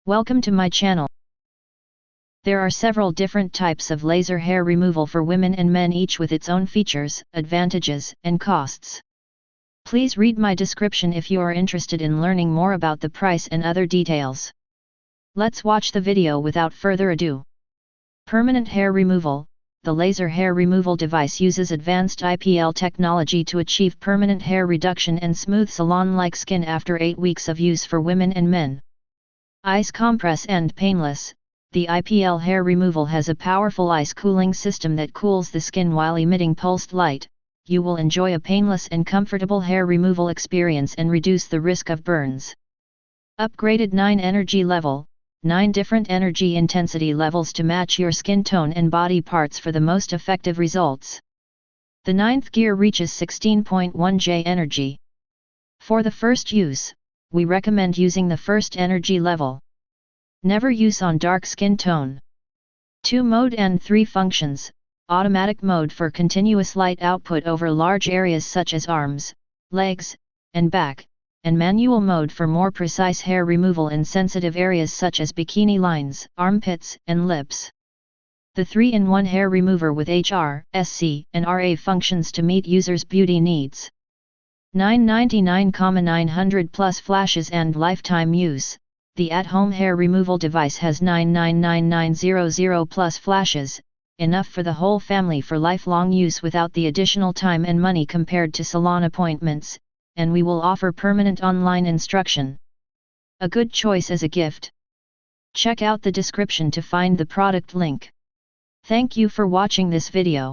Welcome to my channel. There are several different types of laser hair removal for women and men, each with its own features, advantages, and costs. Please read my description if you are interested in learning more about the price and other details. Let's watch the video without further ado. Permanent hair removal. The laser hair removal device uses advanced IPL technology to achieve permanent hair reduction and smooth salon-like skin after 8 weeks of use for women and men. Ice Compress and Painless. The IPL hair removal has a powerful ice cooling system that cools the skin while emitting pulsed light. You will enjoy a painless and comfortable hair removal experience and reduce the risk of burns. Upgraded 9 energy level. 9 different energy intensity levels to match your skin tone and body parts for the most effective results. The 9th gear reaches 16.1 J energy. For the first use, we recommend using the first energy level. Never use on dark skin tone. 2 mode and 3 functions. Automatic mode for continuous light output over large areas such as arms, legs, and back, and manual mode for more precise hair removal in sensitive areas such as bikini lines, armpits, and lips. The 3-in-1 hair remover with HR, SC, and RA functions to meet users' beauty needs. 999,900 plus flashes and lifetime use. The at-home hair removal device has 999,900 plus flashes, enough for the whole family for lifelong use without the additional time and money compared to salon appointments, and we will offer permanent online instruction. A good choice as a gift. Check out the description to find the product link. Thank you for watching this video.